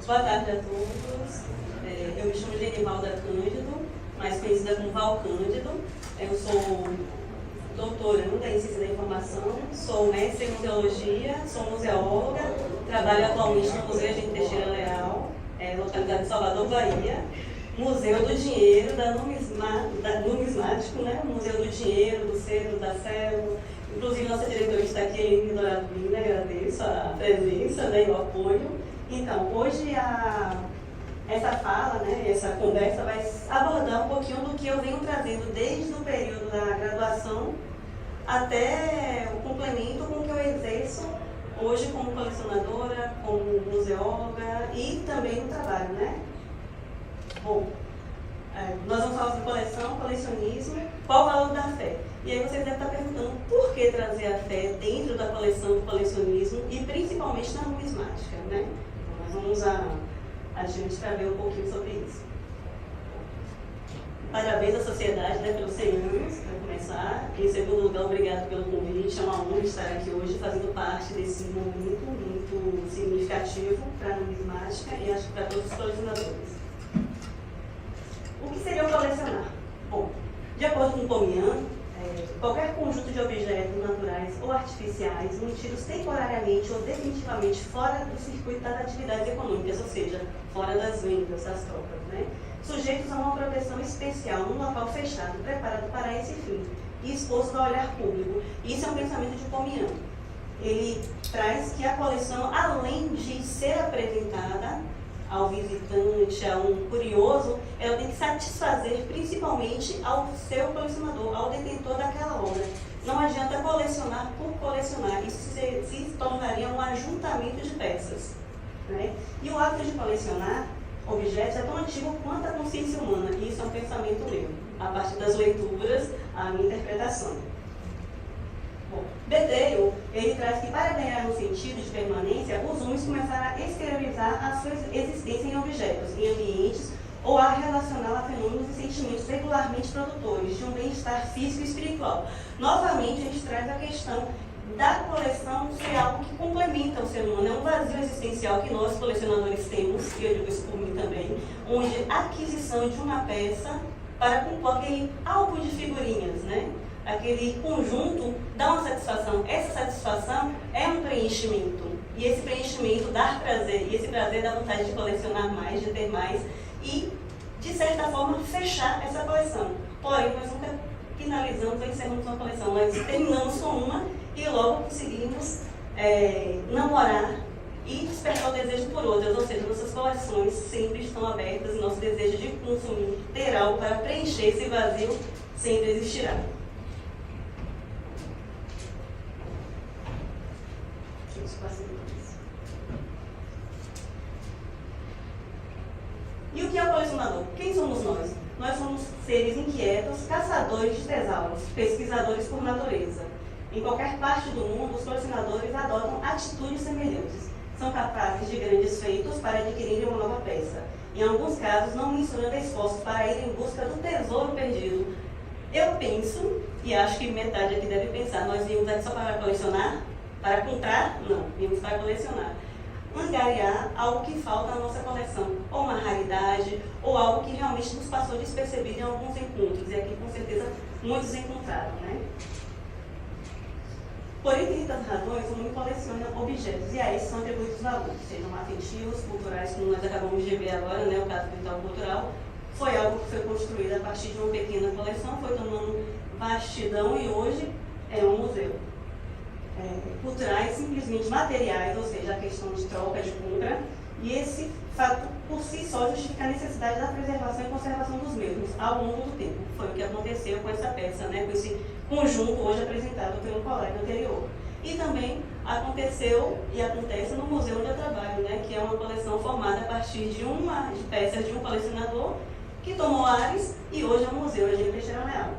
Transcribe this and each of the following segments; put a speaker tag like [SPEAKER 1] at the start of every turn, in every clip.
[SPEAKER 1] Boa tarde a todos. Eu me chamo Genivalda Cândido, mais conhecida como Val Cândido. Eu sou doutoranda em Ciência da Informação, sou mestre em Museologia, sou museóloga, trabalho atualmente no Museu Agente Teixeira Leal, localidade de Salvador, Bahia. Museu do Dinheiro, numismático, né? Museu do Dinheiro, do Cedro, da Selva. Inclusive, nossa diretora está aqui, Eline Doravina, agradeço a presença, né, e o apoio. Então, hoje essa fala, né, essa conversa vai abordar um pouquinho do que eu venho trazendo desde o período da graduação até o complemento com o que eu exerço hoje como colecionadora, como museóloga e também no trabalho, né? Bom, nós vamos falar sobre coleção, colecionismo, qual o valor da fé? E aí vocês devem estar perguntando por que trazer a fé dentro da coleção do colecionismo e principalmente na numismática, né? Então, nós vamos adiante para ver um pouquinho sobre isso. Parabéns à sociedade, né, pelos 100 anos, para começar. Em segundo lugar, obrigado pelo convite. É uma honra estar aqui hoje fazendo parte desse momento muito significativo para a numismática e acho que para todos os colecionadores. O que seria o colecionar? Bom, de acordo com Pomian, qualquer conjunto de objetos naturais ou artificiais mantidos temporariamente ou definitivamente fora do circuito das atividades econômicas, ou seja, fora das vendas, das trocas, né? Sujeitos a uma proteção especial num local fechado, preparado para esse fim e exposto ao olhar público. Isso é um pensamento de Pomian. Ele traz que a coleção, além de ser apresentada ao visitante, a um curioso, ela tem que satisfazer principalmente ao seu colecionador, ao detentor daquela obra. Não adianta colecionar por colecionar, isso se tornaria um ajuntamento de peças, né? E o hábito de colecionar objetos é tão antigo quanto a consciência humana, e isso é um pensamento meu, a partir das leituras, a minha interpretação. Bom, Bedeiro, ele traz que para ganhar um sentido de permanência, os homens começaram a exteriorizar a sua existência em objetos, em ambientes, ou a relacioná-la a fenômenos e sentimentos regularmente produtores de um bem-estar físico e espiritual. Novamente, a gente traz a questão da coleção ser algo que complementa o ser humano, é um vazio existencial que nós, colecionadores, temos, e eu digo isso por mim também, onde a aquisição de uma peça para compor aquele álbum de figurinhas, né? Aquele conjunto dá uma satisfação. Essa satisfação é um preenchimento. E esse preenchimento dá prazer. E esse prazer dá vontade de colecionar mais, de ter mais. E, de certa forma, fechar essa coleção. Porém, nós nunca finalizamos ou encerramos uma coleção. Nós terminamos com uma e logo conseguimos namorar e despertar o desejo por outras. Ou seja, nossas coleções sempre estão abertas e nosso desejo de consumir, ter algo para preencher esse vazio, sempre existirá. E o que é o colecionador? Quem somos nós? Nós somos seres inquietos, caçadores de tesouros, pesquisadores por natureza. Em qualquer parte do mundo, os colecionadores adotam atitudes semelhantes. São capazes de grandes feitos para adquirirem uma nova peça. Em alguns casos, não mensurando esforços para ir em busca do tesouro perdido. Eu penso, e acho que metade aqui deve pensar, nós viemos aqui só para colecionar? Para comprar? Não, viemos para colecionar. Angariar algo que falta na nossa coleção, ou uma raridade, ou algo que realmente nos passou despercebido em alguns encontros, e aqui com certeza muitos encontraram, né? Por infinitas razões, o mundo coleciona objetos, e a esses são atribuídos valores, sejam afetivos, culturais, como nós acabamos de ver agora, né? O caso do Itaú Cultural, foi algo que foi construído a partir de uma pequena coleção, foi tomando vastidão e hoje é um museu. Culturais, simplesmente materiais, ou seja, a questão de troca, de compra, e esse fato por si só justifica a necessidade da preservação e conservação dos mesmos ao longo do tempo. Foi o que aconteceu com essa peça, né, com esse conjunto hoje apresentado pelo colega anterior. E também aconteceu e acontece no museu onde eu trabalho, né, que é uma coleção formada a partir de peças de um colecionador que tomou ares e hoje é um museu, Agente Teixeira Leal.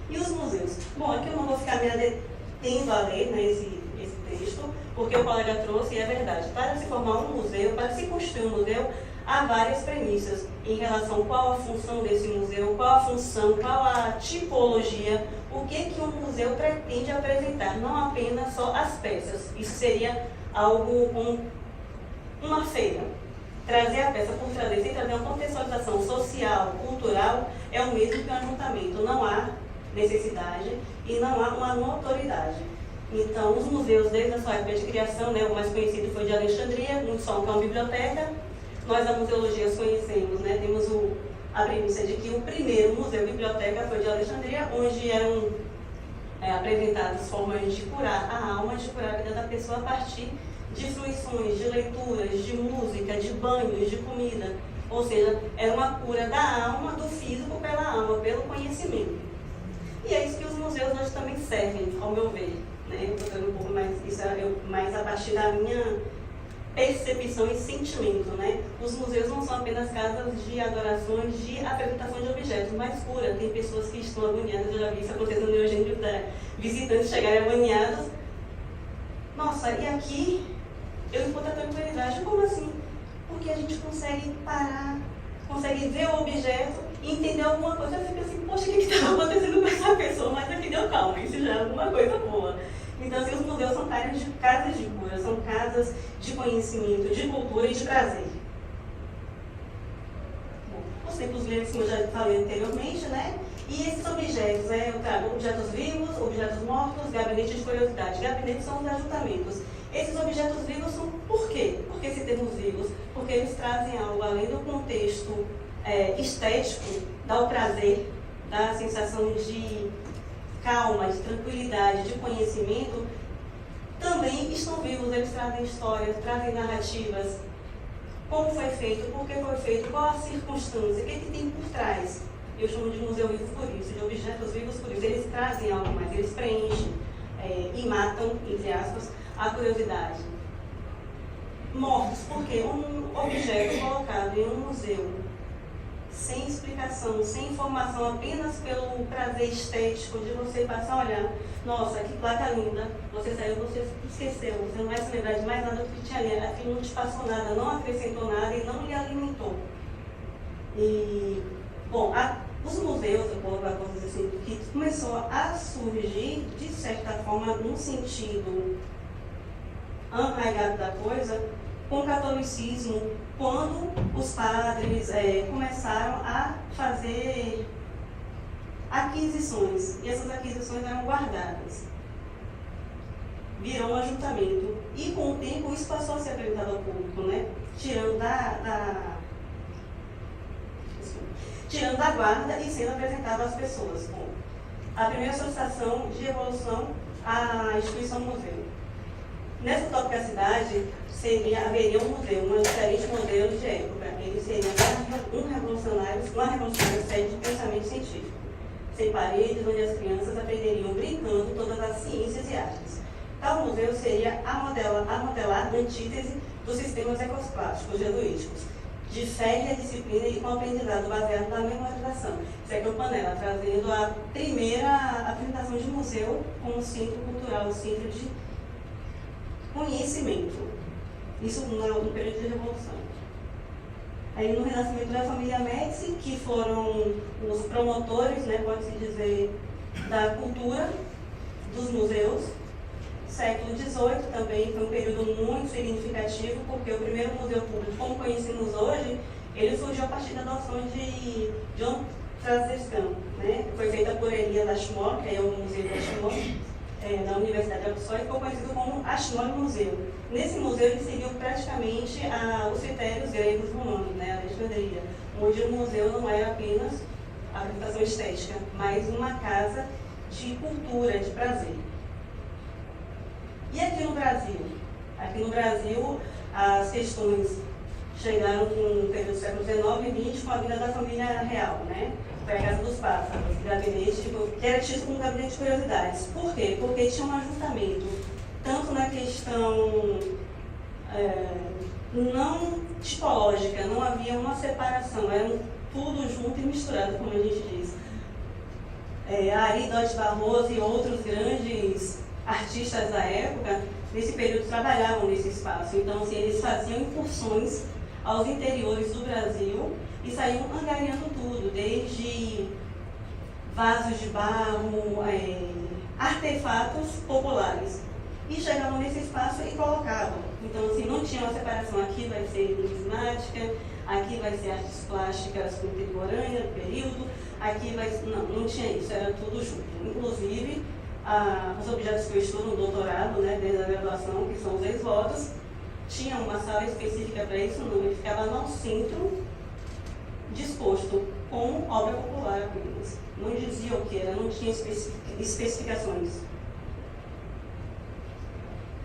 [SPEAKER 1] E os museus? Bom, aqui eu não vou ficar me detendo a ler, né, esse texto, porque o colega trouxe, e é verdade, para se formar um museu, para se construir um museu, há várias premissas em relação a qual a função desse museu, qual a função, qual a tipologia, o que um museu pretende apresentar, não apenas só as peças. Isso seria algo como uma feira. Trazer a peça por trazer, sem trazer uma contextualização social, cultural, é o mesmo que um ajuntamento. Não há necessidade e não há uma notoriedade. Então, os museus, desde a sua época de criação, né, o mais conhecido foi de Alexandria, muitos falam que é uma biblioteca. Nós, da museologia, os conhecemos, né, temos a premissa de que o primeiro museu-biblioteca foi de Alexandria, onde eram apresentadas formas de curar a alma, de curar a vida da pessoa a partir de fruições, de leituras, de música, de banhos, de comida. Ou seja, era uma cura da alma, do físico pela alma, pelo conhecimento. E é isso que os museus hoje também servem, ao meu ver. Né? Eu estou dando um pouco mais, isso é mais a partir da minha percepção e sentimento. Né? Os museus não são apenas casas de adorações, de apresentação de objetos, mas cura. Tem pessoas que estão agoniadas, eu já vi isso acontecendo no Eugênio, visitantes chegarem agoniados. Nossa, e aqui eu encontro a tranquilidade. Como assim? Porque a gente consegue parar, consegue ver o objeto e entender alguma coisa. Eu fico assim, poxa, o que está acontecendo com essa pessoa? Mas aqui deu calma, isso já é alguma coisa boa. Então, assim, os museus são casas de cura, são casas de conhecimento, de cultura e de prazer. Bom, os templos gregos, como eu já falei anteriormente, né? E esses objetos, eu trago objetos vivos, objetos mortos, gabinete de curiosidade. Gabinetes são os ajuntamentos. Esses objetos vivos são por quê? Por que se termos vivos? Porque eles trazem algo além do contexto estético, dá o prazer, dá a sensação de calma, de tranquilidade, de conhecimento. Também estão vivos, eles trazem histórias, trazem narrativas. Como foi feito, por que foi feito, qual a circunstância, o que tem por trás. Eu chamo de museu vivo por isso, de objetos vivos por isso. Eles trazem algo mais, eles preenchem e matam, entre aspas, a curiosidade. Mortos, porque um objeto colocado em um museu, sem explicação, sem informação, apenas pelo prazer estético de você passar a olhar, nossa, que placa linda, você saiu, você esqueceu, você não vai se lembrar de mais nada do que tinha ali, aquilo não te passou nada, não acrescentou nada e não lhe alimentou. E, bom, os museus, eu vou dizer assim, que começou a surgir, de certa forma, num sentido arraigado da coisa, com o catolicismo, quando os padres começaram a fazer aquisições, e essas aquisições eram guardadas. Virou um ajuntamento. E com o tempo isso passou a ser apresentado ao público, né? Tirando da guarda e sendo apresentado às pessoas. Bom, a primeira solicitação de evolução à instituição museu. Nessa utópica cidade, haveria um museu, um diferente modelo de época. Ele seria uma revolucionária sede de pensamento científico, sem paredes, onde as crianças aprenderiam brincando todas as ciências e artes. Tal museu seria a modelar antítese dos sistemas ecosclásticos jesuíticos, de fé e a disciplina e com aprendizado baseado na memorização. Isso aqui é o Panela, trazendo a primeira apresentação de museu como centro cultural, centro de conhecimento. Isso no período de Revolução. Aí no renascimento da família Médici, que foram os promotores, né, pode-se dizer, da cultura, dos museus. Século XVIII também foi um período muito significativo, porque o primeiro museu público, como conhecemos hoje, ele surgiu a partir da adoção de John Franciscan, né? Foi feita por Elias Ashmore, que é o Museu de Ashmore, na Universidade de Oxford, ficou conhecido como Ashmore Museu. Nesse museu ele seguiu praticamente os critérios gregos romanos, né, a Alexandria, onde o museu não era apenas a apresentação estética, mas uma casa de cultura, de prazer. E aqui no Brasil? Aqui no Brasil, as questões chegaram no período do século XIX e XX com a vinda da família real, né? Foi a Casa dos Pássaros, gabinete, que era tido como gabinete de curiosidades. Por quê? Porque tinha um ajustamento, tanto na questão não tipológica, não havia uma separação, eram tudo junto e misturado, como a gente diz. Ari Dodge Barroso e outros grandes artistas da época, nesse período, trabalhavam nesse espaço. Então, assim, eles faziam incursões aos interiores do Brasil e saíam angariando tudo, desde vasos de barro, artefatos populares. e chegavam nesse espaço e colocavam. Então, assim, não tinha uma separação, aqui vai ser numismática, aqui vai ser artes plásticas contemporâneas, do período, aqui vai ser... Não tinha isso, era tudo junto. Inclusive, os objetos que eu estudo no doutorado, né, desde a graduação, que são os ex-votos, tinha uma sala específica para isso, não, ele ficava no centro, disposto como obra popular apenas. Não dizia o que era, não tinha especificações.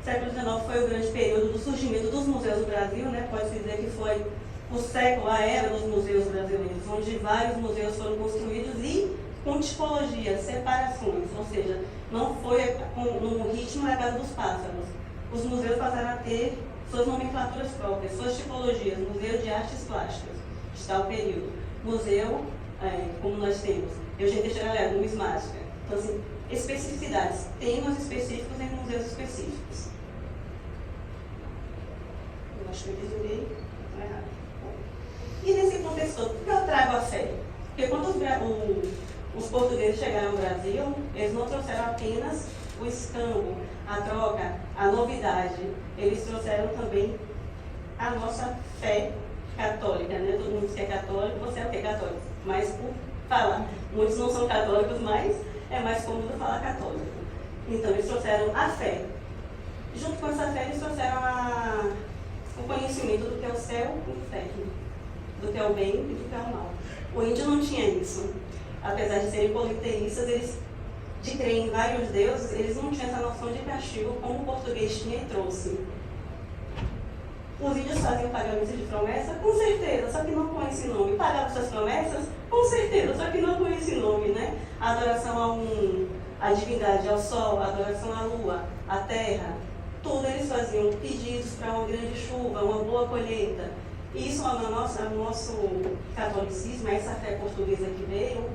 [SPEAKER 1] O século XIX foi o grande período do surgimento dos museus do Brasil, né? Pode-se dizer que foi o século, a era dos museus brasileiros, onde vários museus foram construídos e com tipologias, separações, ou seja, não foi no ritmo da Casa dos Pássaros. Os museus passaram a ter suas nomenclaturas próprias, suas tipologias, Museu de Artes Plásticas, está o período. Museu, como nós temos, Eugênio Teixeira Galhardo, numismática. Então, assim, especificidades, temas específicos em museus específicos. Eu acho que eu desenhei, não é errado. E nesse contexto todo, por que eu trago a fé? Porque quando os portugueses chegaram ao Brasil, eles não trouxeram apenas o escambo, a troca, a novidade. Eles trouxeram também a nossa fé católica, né? Todo mundo diz que é católico, você é o que é católico? Mas por falar, muitos não são católicos, mas é mais cômodo falar católico. Então, eles trouxeram a fé. Junto com essa fé, eles trouxeram o conhecimento do que é o céu e o inferno, do que é o bem e do que é o mal. O índio não tinha isso. Apesar de serem politeístas, eles, de crer em vários deuses, eles não tinham essa noção de castigo como o português tinha e trouxe. Os índios faziam pagamentos de promessa? Com certeza, só que não com esse nome. Pagavam suas promessas? Com certeza, só que não com esse nome, né? A adoração à divindade, ao sol, a adoração à lua, à terra, tudo eles faziam pedidos para uma grande chuva, uma boa colheita. Isso no nosso catolicismo, essa fé portuguesa que veio,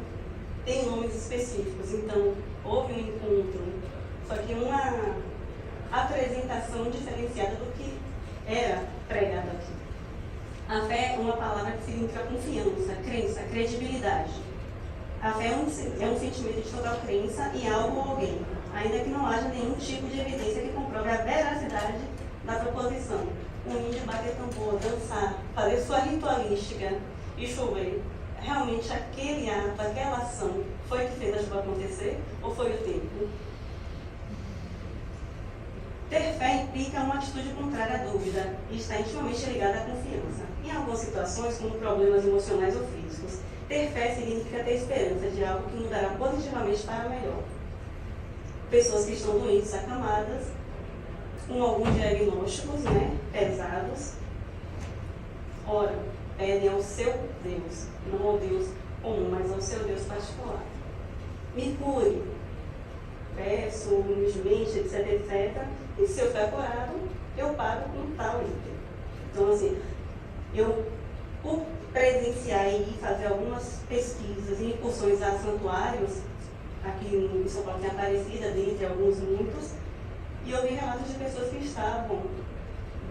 [SPEAKER 1] tem nomes específicos. Então, houve um encontro, só que uma apresentação diferenciada do que era pregado aqui. A fé é uma palavra que significa confiança, crença, credibilidade. A fé é um sentimento de total crença em algo ou alguém, ainda que não haja nenhum tipo de evidência que comprove a veracidade da proposição. Um índio bater tambor, dançar, fazer sua ritualística e chover. Realmente aquele ato, aquela ação, foi o que fez a chuva acontecer ou foi o tempo? Ter fé implica uma atitude contrária à dúvida e está intimamente ligada à confiança. Em algumas situações, como problemas emocionais ou físicos, ter fé significa ter esperança de algo que mudará positivamente para melhor. Pessoas que estão doentes, acamadas, com alguns diagnósticos, né, pesados, ora, pedem ao seu Deus, não ao Deus comum, mas ao seu Deus particular. Me cure, peço, humildemente, etc, etc, e se eu for curado, eu pago com tal item. Então, assim, eu, por presenciar e fazer algumas pesquisas e incursões a santuários, aqui em São Paulo tem Aparecida, dentre alguns muitos, e eu vi relatos de pessoas que estavam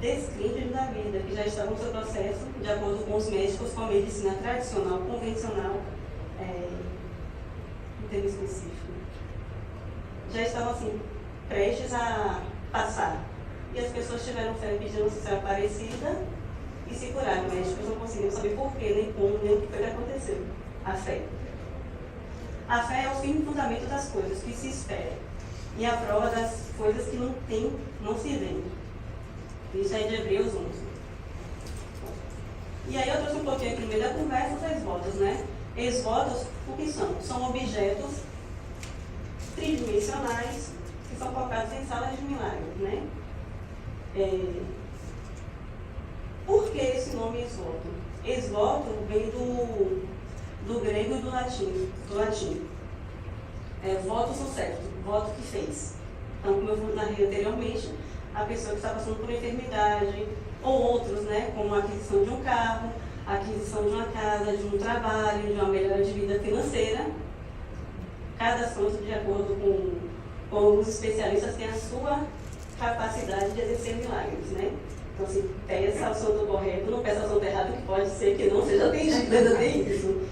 [SPEAKER 1] descrentes da vida, que já estavam no seu processo, de acordo com os médicos, com a medicina tradicional, convencional, em termo específico. Já estavam assim, prestes a passar. E as pessoas tiveram fé pedindo Nossa Senhora Aparecida e se curaram. Os médicos não conseguiam saber porquê, nem como, nem o que foi que aconteceu. A fé. A fé é o firme fundamento das coisas que se esperam e a prova das coisas que não se veem. Isso é de Hebreus 11. E aí eu trouxe um pouquinho aqui no meio da conversa os ex-votos, né? Ex-votos, o que são? São objetos tridimensionais que são colocados em salas de milagres, né? Por que esse nome ex-voto? Ex-voto vem do grego e do latim. Voto sucesso, voto que fez. Então, como eu narrei anteriormente, a pessoa que está passando por enfermidade, ou outros, né, como a aquisição de um carro, a aquisição de uma casa, de um trabalho, de uma melhora de vida financeira. Cada santo, de acordo com os especialistas, tem a sua capacidade de exercer milagres, né? Então, se peça o santo correto, não peça o santo errado, que pode ser que não seja atendido, ainda tem isso.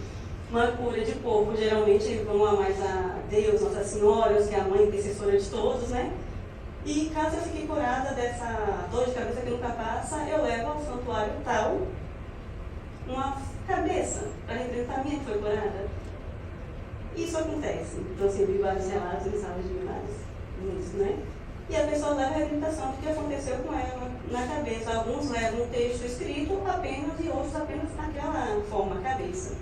[SPEAKER 1] Uma cura de corpo, geralmente vão a mais a Deus, Nossa Senhora, que é a mãe intercessora de todos, né? E caso eu fique curada dessa dor de cabeça que nunca passa, eu levo ao santuário tal uma cabeça para representar a minha que foi curada. Isso acontece. Então, assim, eu vi vários relatos em salas de milagres, muitos, né? E a pessoa leva a representação do que aconteceu com ela na cabeça. Alguns levam um texto escrito apenas e outros apenas naquela forma, cabeça.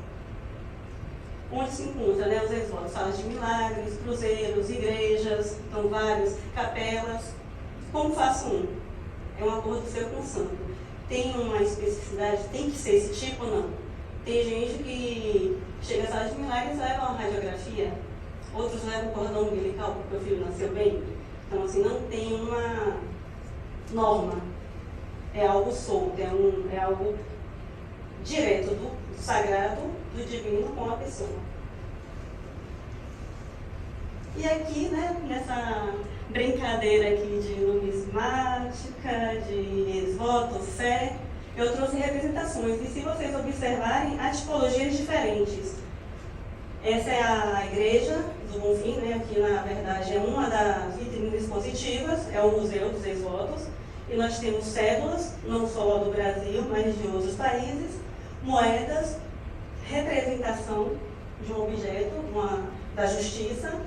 [SPEAKER 1] Onde se encontra, né, os exvotos, salas de milagres, cruzeiros, igrejas, então vários, capelas. Como faço um? É um acordo seu com o santo. Tem uma especificidade? Tem que ser esse tipo ou não? Tem gente que chega à sala de milagres e leva uma radiografia, outros levam um cordão umbilical porque o filho nasceu bem. Então, assim, não tem uma norma. É algo solto, é algo direto do sagrado, do divino com a pessoa. E aqui, né, nessa brincadeira aqui de numismática, de exvoto, fé, eu trouxe representações. E se vocês observarem, há tipologias diferentes. Essa é a igreja do Bonfim, né? Aqui, na verdade, é uma das vitrines expositivas, é o Museu dos Exvotos. E nós temos cédulas, não só do Brasil, mas de outros países, moedas, representação de um objeto, da justiça.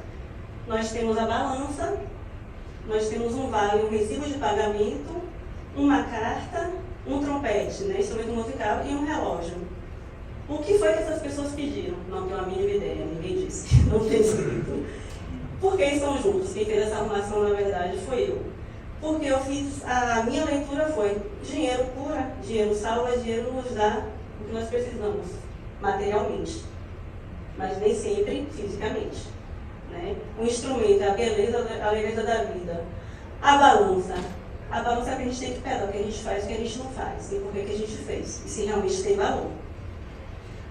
[SPEAKER 1] Nós temos a balança, nós temos um vale, um recibo de pagamento, uma carta, um trompete, né, instrumento musical, e um relógio. O que foi que essas pessoas pediram? Não tenho a mínima ideia, ninguém disse, não tem escrito. Por que estão juntos? Quem fez essa arrumação, na verdade, foi eu. Porque eu fiz, a minha leitura foi: dinheiro cura, dinheiro salva, dinheiro nos dá o que nós precisamos, materialmente, mas nem sempre fisicamente. Né? O instrumento é a beleza da vida. A balança é que a gente tem que pegar o que a gente faz e o que a gente não faz, e por que a gente fez, e se realmente tem valor.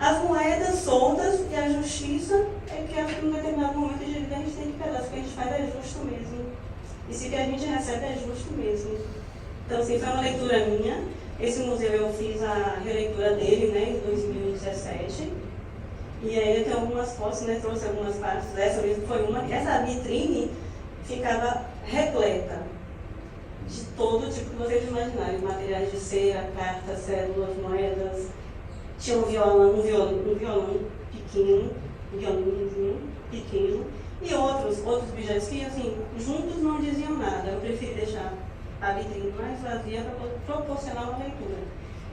[SPEAKER 1] As moedas soltas e a justiça é que acho que em um determinado momento de vida a gente tem que pegar, se o que a gente faz é justo mesmo, e se o que a gente recebe é justo mesmo. Então, assim, foi uma leitura minha. Esse museu eu fiz a releitura dele, né, em 2017. E aí eu tenho algumas fotos, né, trouxe algumas partes, essa mesmo foi uma. Essa vitrine ficava repleta de todo tipo que vocês imaginarem, materiais de cera, cartas, cédulas, moedas. Tinha um violão pequeno, um violãozinho pequeno, e outros objetos que, assim, juntos não diziam nada. Eu preferi deixar a vitrine mais vazia para proporcionar uma leitura.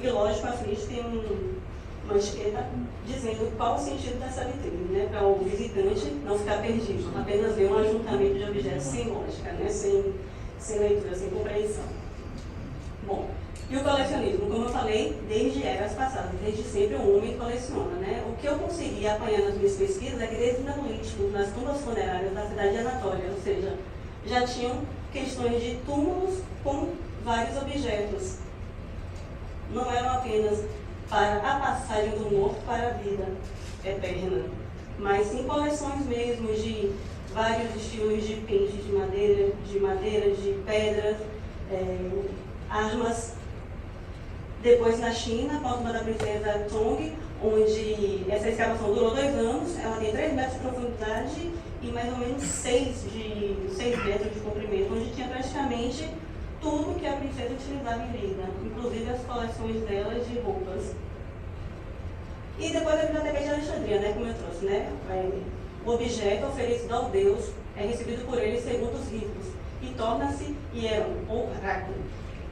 [SPEAKER 1] E lógico, à frente tem uma etiqueta dizendo qual o sentido dessa vitrine, né? Para o visitante não ficar perdido, apenas ver um ajuntamento de objetos sem lógica, né? Sem leitura, sem compreensão. Bom, e o colecionismo, como eu falei, desde eras passadas, desde sempre o homem coleciona, né? O que eu consegui apanhar nas minhas pesquisas é que desde o Neolítico, nas tumbas funerárias da cidade de Anatólia, ou seja, já tinham questões de túmulos com vários objetos. Não eram apenas para a passagem do morto para a vida eterna, mas sim coleções mesmo de vários estilos de peixes de madeira, de pedras, armas. Depois na China, a tumba da princesa Tong, onde essa escavação durou 2 anos, ela tem 3 metros de profundidade e mais ou menos 6 metros de comprimento, onde tinha praticamente tudo que a princesa utilizava em vida, inclusive as coleções dela de roupas. E depois a Biblioteca de Alexandria, né, como eu trouxe, né? O objeto oferecido ao Deus é recebido por ele segundo os ritos e torna-se hieron, ou oráculo,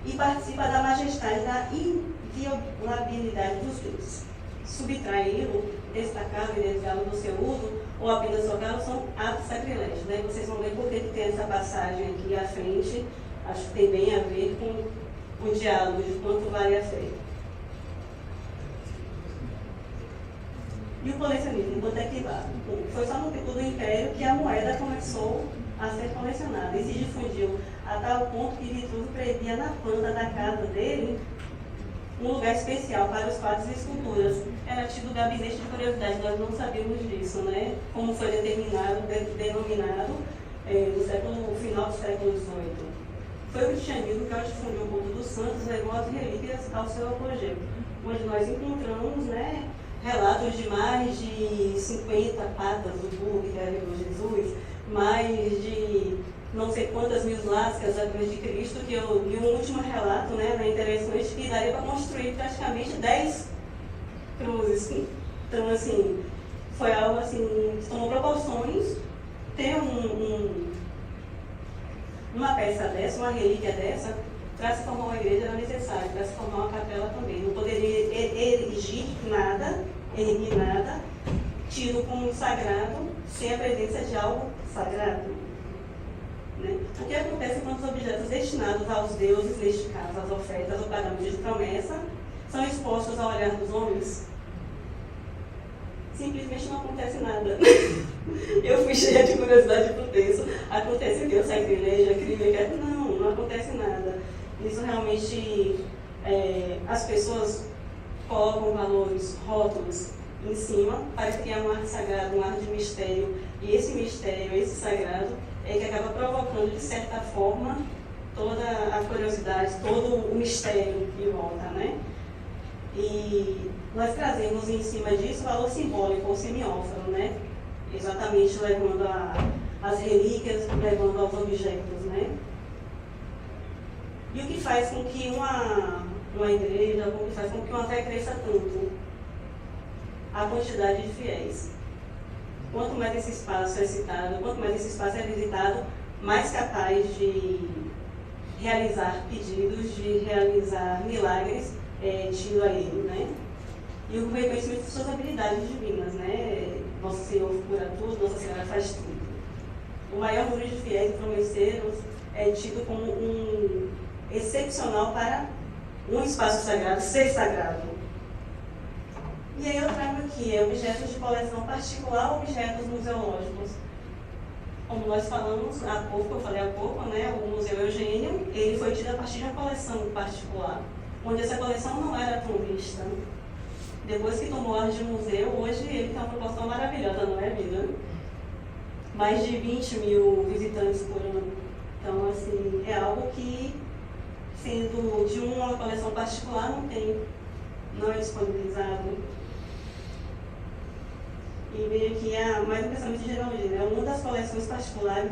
[SPEAKER 1] e participa da majestade da inviolabilidade dos deuses. Subtraí-lo, destacá-lo e desviá-lo do seu uso, ou apenas jogá-lo, são atos sacrilégios, né? Vocês vão ver por que tem essa passagem aqui à frente. Acho que tem bem a ver com o diálogo de quanto vale a fé. E o colecionismo, quanto é que vale? Foi só no tempo do Império que a moeda começou a ser colecionada e se difundiu a tal ponto que Vitruvio previa na planta da casa dele um lugar especial para os quadros e esculturas. Era tido gabinete de curiosidade, nós não sabíamos disso, né? Como foi denominado no final do século XVIII. Foi o cristianismo que, ao difundir o culto dos santos, levou as relíquias ao seu apogeu, onde nós encontramos, né, relatos de mais de 50 patas do burro que carregou Jesus, mais de não sei quantas mil lascas da cruz de Cristo, que eu li um último relato, né, na interessante, que daria para construir praticamente 10 cruzes. Então, assim, foi algo assim, que tomou proporções. Ter uma peça dessa, uma relíquia dessa, para se formar uma igreja era necessário, para se formar uma capela também. Não poderia erigir nada, tido como sagrado, sem a presença de algo sagrado. Né? O que acontece quando os objetos destinados aos deuses, neste caso as ofertas ou pagamentos de promessa, são expostos ao olhar dos homens? Simplesmente não acontece nada. Eu fui cheia de curiosidade pro texto. Acontece o que? Eu sacrilégio, crime, não acontece nada. Isso realmente, as pessoas colocam valores, rótulos em cima para criar um ar sagrado, um ar de mistério. E esse mistério, esse sagrado, é que acaba provocando, de certa forma, toda a curiosidade, todo o mistério que volta, né? E nós trazemos em cima disso o valor simbólico, ou semiófano, né? Exatamente levando as relíquias, levando aos objetos, né? E o que faz com que uma igreja, o que faz com que uma fé cresça tanto? A quantidade de fiéis. Quanto mais esse espaço é citado, quanto mais esse espaço é visitado, mais capaz de realizar pedidos, de realizar milagres, tido a ele, né? E o reconhecimento de suas habilidades divinas, né? Nosso Senhor cura tudo, Nossa Senhora faz tudo. O maior número de fiéis e promesseiros é tido como um excepcional para um espaço sagrado ser sagrado. E aí eu trago aqui objetos de coleção particular ou objetos museológicos. Como nós falamos há pouco, eu falei há pouco, né? O Museu Eugênio, ele foi tido a partir de uma coleção particular, onde essa coleção não era tão vista. Depois que tomou ar de museu, hoje ele tem uma proporção maravilhosa, não é, vida? Mais de 20 mil visitantes por ano. Então, assim, é algo que, sendo de uma coleção particular, não é disponibilizado. E veio aqui mais um pensamento de genealogia, né? Uma das coleções particulares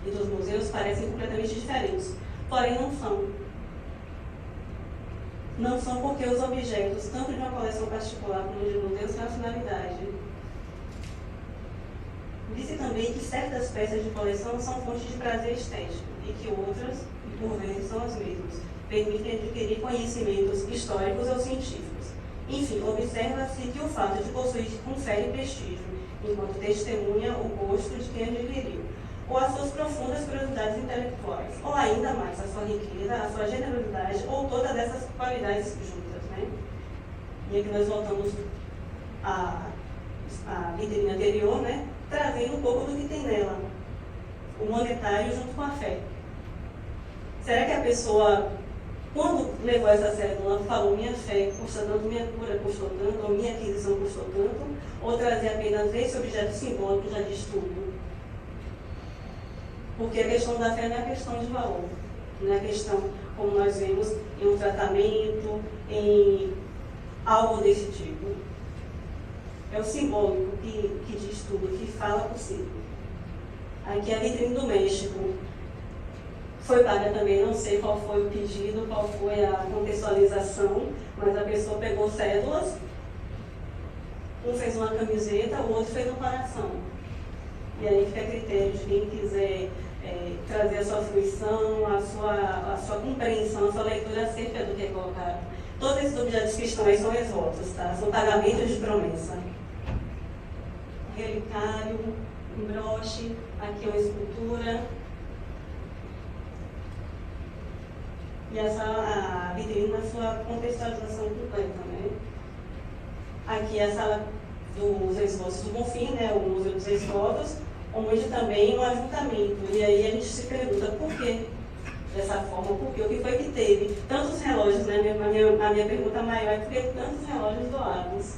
[SPEAKER 1] e dos museus parecem completamente diferentes, porém não são. Não são porque os objetos, tanto de uma coleção particular como de museus, têm uma finalidade. Disse também que certas peças de coleção são fontes de prazer estético e que outras, por vezes, são as mesmas. Permitem adquirir conhecimentos históricos ou científicos. Enfim, observa-se que o fato de possuir confere prestígio, enquanto testemunha o gosto de quem adquiriu, ou as suas profundas curiosidades intelectuais, ou ainda mais a sua riqueza, a sua generosidade, ou todas essas qualidades juntas, né? E aqui nós voltamos à vitrine anterior, né? Trazendo um pouco do que tem nela, o monetário junto com a fé. Será que a pessoa, quando levou essa cédula, falou minha fé custa tanto, minha cura custou tanto, ou minha aquisição custou tanto, ou trazer apenas esse objeto simbólico já diz tudo? Porque a questão da fé não é a questão de valor, não é a questão, como nós vemos, em um tratamento, em algo desse tipo. É o simbólico que diz tudo, que fala por si. Aqui a vitrine do México foi paga também, não sei qual foi o pedido, qual foi a contextualização, mas a pessoa pegou cédulas, um fez uma camiseta, o outro fez um coração. E aí fica a critério de quem quiser trazer a sua fruição, a sua compreensão, a sua leitura acerca do que é colocado. Todos esses objetos que estão aí são exvotos, tá? São pagamentos de promessa. Relicário, um broche, aqui uma escultura. E a vitrine na sua contextualização completa, né? Aqui a sala dos esboços do Bonfim, né? O Museu dos Esboços, onde também um ajuntamento. E aí a gente se pergunta por que dessa forma, por quê? O que foi que teve tantos relógios, né? A minha pergunta maior é por que tantos relógios doados?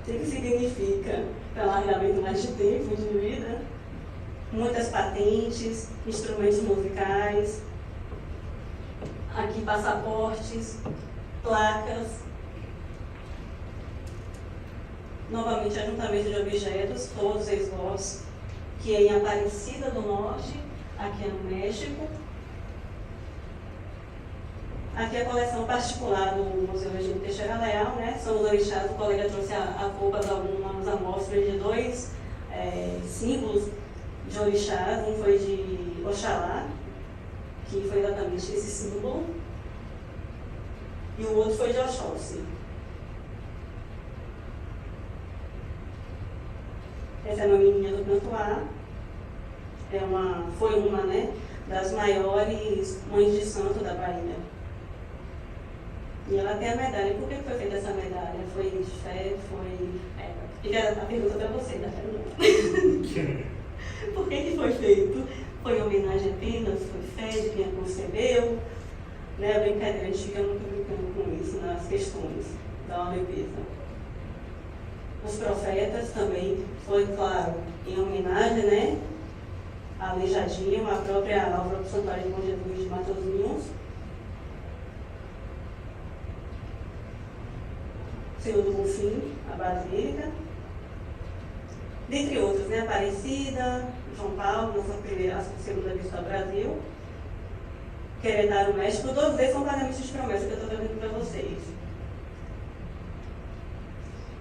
[SPEAKER 1] O que significa? Para alargamento mais de tempo de vida? Muitas patentes, instrumentos musicais, aqui passaportes, placas, novamente ajuntamento de objetos, todos esboços, que é em Aparecida do Norte, aqui é no México. Aqui é a coleção particular do Museu Egídio Teixeira Leal, né? São os orixás. O colega trouxe a roupa de algumas amostras de dois símbolos de orixás. Um foi de Oxalá, que foi exatamente esse símbolo, e o outro foi de Oxóssi. Essa é uma menininha do canto A, foi uma, né, das maiores mães de santo da Bahia. E ela tem a medalha. Por que foi feita essa medalha? Foi de fé, fica a pergunta para você, da pergunta. Por que foi feito? Foi homenagem apenas? Foi fé de quem a concebeu? Né? A brincadeira, a gente fica muito brincando com isso nas questões da OMPesa. Os profetas também foi, claro, em homenagem, né, a Aleijadinho, a própria obra do Santuário de Bom Jesus de Matosinhos. Senhor do Bonfim, a Basílica. Dentre outros, né, Aparecida, João Paulo, nossa segunda vista ao Brasil. Querétaro, México. Todos eles são pagamentos de promessa que eu estou trazendo para vocês.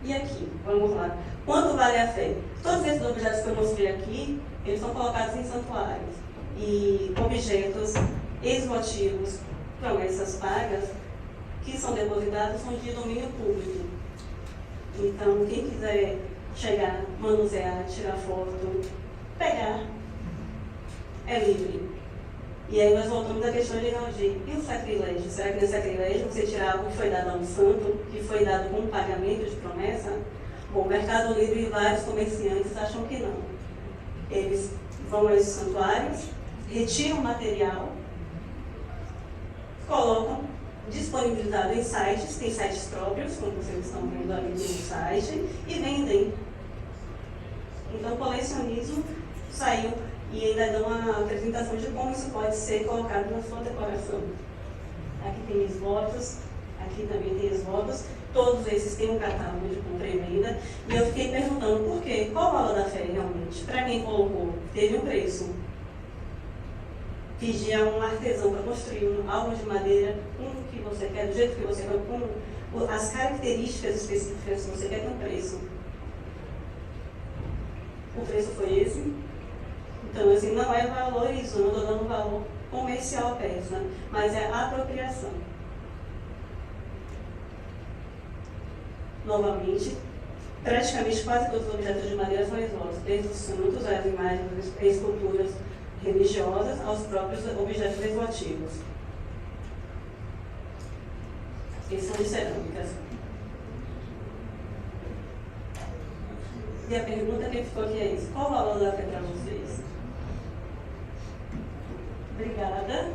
[SPEAKER 1] E aqui, vamos lá. Quanto vale a fé? Todos esses objetos que eu mostrei aqui, eles são colocados em santuários. E objetos ex-votivos, promessas pagas, que são depositados, são de domínio público. Então, quem quiser chegar, manusear, tirar foto, pegar, é livre. E aí nós voltamos à questão de e o sacrilégio? Será que no sacrilégio você tirar algo que foi dado a um santo, que foi dado como pagamento de promessa? Bom, o Mercado Livre e vários comerciantes acham que não. Eles vão a esses santuários, retiram o material, colocam disponibilizado em sites, tem sites próprios, como vocês estão vendo ali no site, e vendem. Então, o colecionismo saiu e ainda dão uma apresentação de como isso pode ser colocado na sua decoração. Aqui tem esvotos, aqui também tem esvotos, todos esses têm um catálogo de compra e venda, e eu fiquei perguntando por quê? Qual o valor da fé realmente? Para quem colocou, teve um preço. Pedir a um artesão para construir algo de madeira, como que você quer, do jeito que você quer, com as características específicas que você quer, tem um preço. O preço foi esse. Então, assim, não é valor isso, não estou dando valor comercial à peça, mas é apropriação. Novamente, praticamente quase todos os objetos de madeira são esvotos, desde os santos, as imagens, as esculturas religiosas, aos próprios objetos devotivos. Esses são de cerâmicas. E a pergunta que ficou aqui é isso: qual o valor da fé para vocês? Obrigada.